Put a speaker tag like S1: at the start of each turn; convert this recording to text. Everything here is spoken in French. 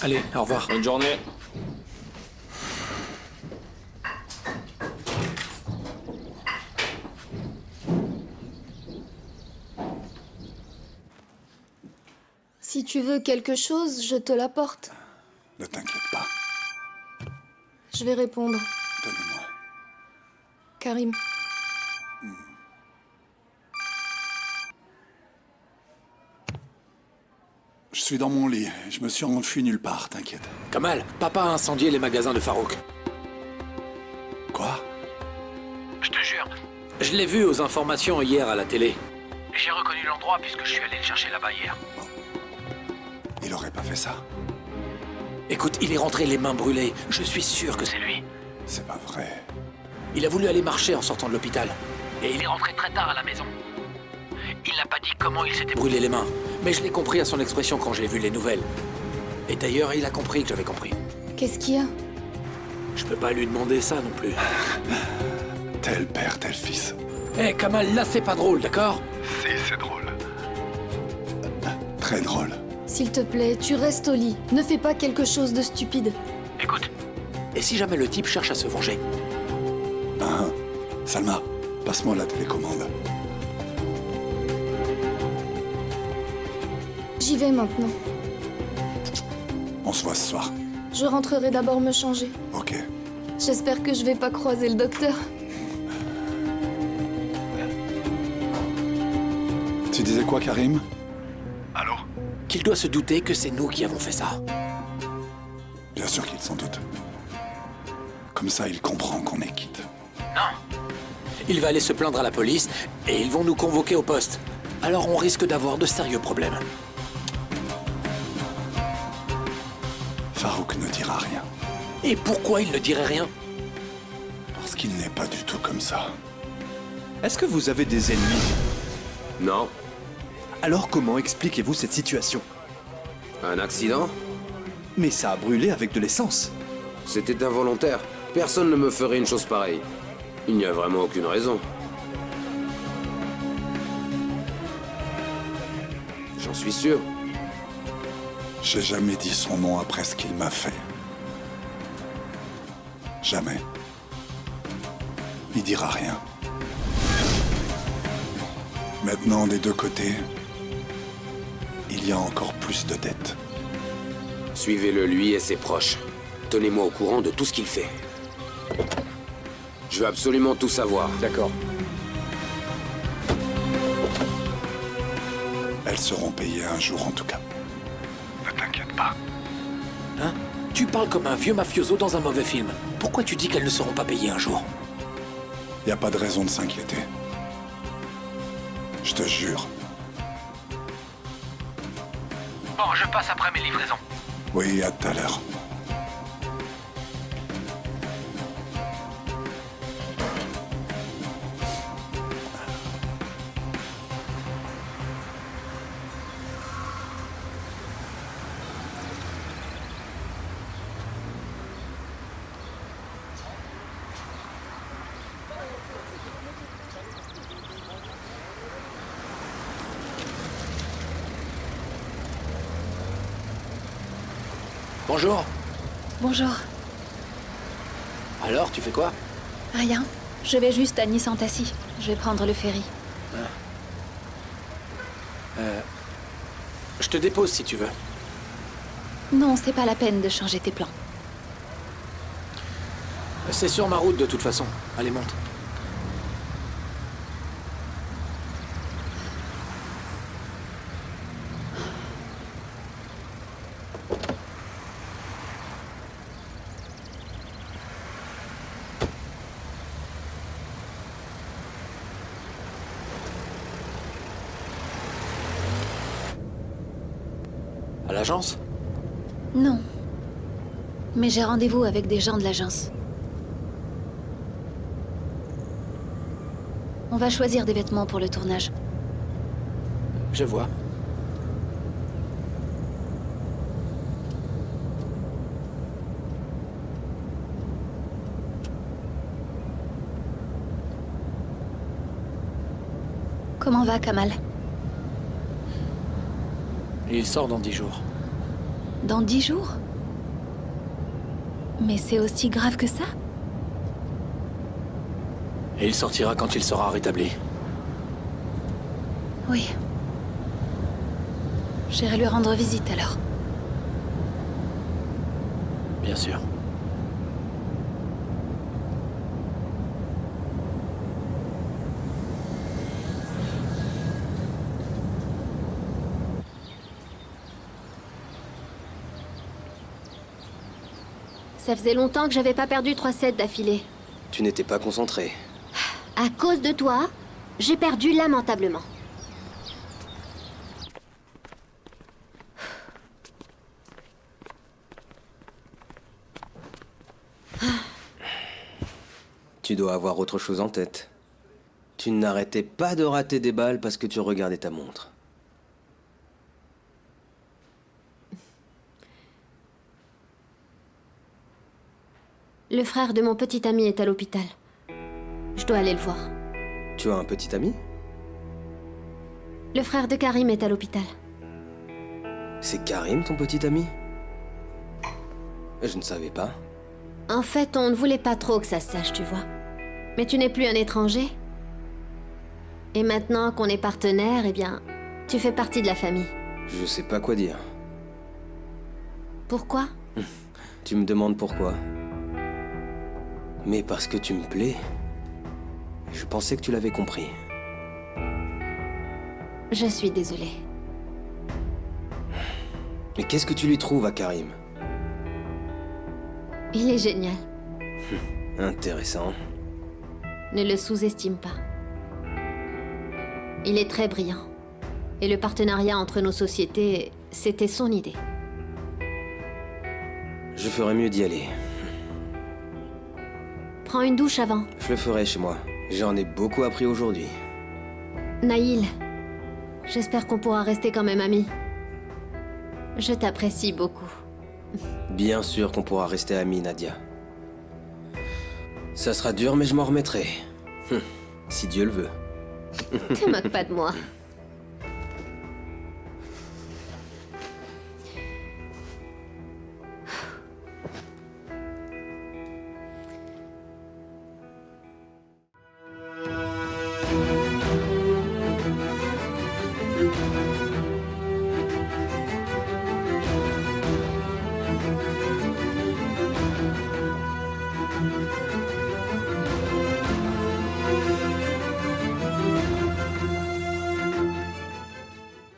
S1: Allez, au revoir.
S2: Bonne journée.
S3: Si tu veux quelque chose, je te l'apporte.
S4: Ne t'inquiète pas.
S3: Je vais répondre.
S4: Donne-moi.
S3: Karim.
S4: Je suis dans mon lit. Je me suis enfui nulle part, t'inquiète.
S1: Kamal, papa a incendié les magasins de Farouk.
S4: Quoi?
S1: Je te jure. Je l'ai vu aux informations hier à la télé.
S5: J'ai reconnu l'endroit puisque je suis allé le chercher là-bas hier.
S4: Il aurait pas fait ça.
S1: Écoute, il est rentré les mains brûlées. Je suis sûr que c'est
S5: C'est lui.
S4: C'est pas vrai.
S1: Il a voulu aller marcher en sortant de l'hôpital.
S5: Et il est rentré très tard à la maison. Il n'a pas dit comment il s'était brûlé.
S1: Brûlé les mains. Mais je l'ai compris à son expression quand j'ai vu les nouvelles. Et d'ailleurs, il a compris que j'avais compris.
S3: Qu'est-ce qu'il y a?
S1: Je peux pas lui demander ça non plus.
S4: Tel père, tel fils.
S1: Hé, Kamal, là c'est pas drôle, d'accord?
S4: Si, c'est drôle. Très drôle.
S3: S'il te plaît, tu restes au lit. Ne fais pas quelque chose de stupide.
S5: Écoute,
S1: Et si jamais le type cherche à se venger?
S4: Salma, passe-moi la télécommande.
S3: J'y vais maintenant.
S4: On se voit ce soir.
S3: Je rentrerai d'abord me changer.
S4: Ok.
S3: J'espère que je vais pas croiser le docteur.
S4: Tu disais quoi, Karim? Allô?
S1: Qu'il doit se douter que c'est nous qui avons fait ça.
S4: Bien sûr qu'il s'en doute. Comme ça, il comprend qu'on est quitte.
S1: Il va aller se plaindre à la police et ils vont nous convoquer au poste. Alors on risque d'avoir de sérieux problèmes.
S4: Farouk ne dira rien.
S1: Et pourquoi il ne dirait rien?
S4: Parce qu'il n'est pas du tout comme ça.
S6: Est-ce que vous avez des ennemis?
S2: Non.
S6: Alors comment expliquez-vous cette situation?
S2: Un accident?
S6: Mais ça a brûlé avec de l'essence.
S2: C'était involontaire. Personne ne me ferait une chose pareille. Il n'y a vraiment aucune raison. J'en suis sûr.
S4: J'ai jamais dit son nom après ce qu'il m'a fait. Jamais. Il dira rien. Maintenant, des deux côtés, il y a encore plus de dettes.
S2: Suivez-le, lui et ses proches. Tenez-moi au courant de tout ce qu'il fait. Je veux absolument tout savoir.
S6: D'accord.
S4: Elles seront payées un jour en tout cas. Ne t'inquiète pas.
S1: Hein? Tu parles comme un vieux mafioso dans un mauvais film. Pourquoi tu dis qu'elles ne seront pas payées un jour?
S4: Y a pas de raison de s'inquiéter. Je te jure.
S5: bon, je passe après mes livraisons.
S4: Oui, à tout à l'heure.
S1: Bonjour.
S7: Bonjour.
S1: Alors, tu fais quoi?
S7: Rien. Je vais juste à Nice-en-Tassie. Je vais prendre le ferry.
S1: Je te dépose si tu veux.
S7: Non, c'est pas la peine de changer tes plans.
S1: C'est sur ma route de toute façon. Allez, monte. À l'agence?
S7: Non. Mais j'ai rendez-vous avec des gens de l'agence. On va choisir des vêtements pour le tournage.
S1: Je vois.
S7: Comment va Kamal?
S1: Il sort dans 10 jours.
S7: Dans 10 jours? Mais c'est aussi grave que ça?
S1: Et il sortira quand il sera rétabli.
S7: Oui. J'irai lui rendre visite alors.
S1: Bien sûr.
S8: Ça faisait longtemps que j'avais pas perdu 3 sets d'affilée.
S9: Tu n'étais pas concentré.
S8: À cause de toi, j'ai perdu lamentablement.
S9: Tu dois avoir autre chose en tête. Tu n'arrêtais pas de rater des balles parce que tu regardais ta montre.
S8: Le frère de mon petit ami est à l'hôpital. Je dois aller le voir.
S9: Tu as un petit ami?
S8: Le frère de Karim est à l'hôpital.
S9: C'est Karim, ton petit ami? Je ne savais pas.
S8: En fait, on ne voulait pas trop que ça se sache, tu vois. Mais tu n'es plus un étranger. Et maintenant qu'on est partenaires, eh bien, tu fais partie de la famille.
S9: Je sais pas quoi dire.
S8: Pourquoi?
S9: Tu me demandes pourquoi? Mais parce que tu me plais. Je pensais que tu l'avais compris.
S8: Je suis désolée.
S9: Mais qu'est-ce que tu lui trouves à Karim?
S8: Il est génial.
S9: Intéressant.
S8: Ne le sous-estime pas. Il est très brillant. Et le partenariat entre nos sociétés, c'était son idée.
S9: Je ferais mieux d'y aller.
S8: Prends une douche avant.
S9: Je le ferai chez moi. J'en ai beaucoup appris aujourd'hui.
S8: Naïl, j'espère qu'on pourra rester quand même amis. Je t'apprécie beaucoup.
S9: Bien sûr qu'on pourra rester amis, Nadia. Ça sera dur, mais je m'en remettrai. Si Dieu le veut.
S8: Te moque pas de moi.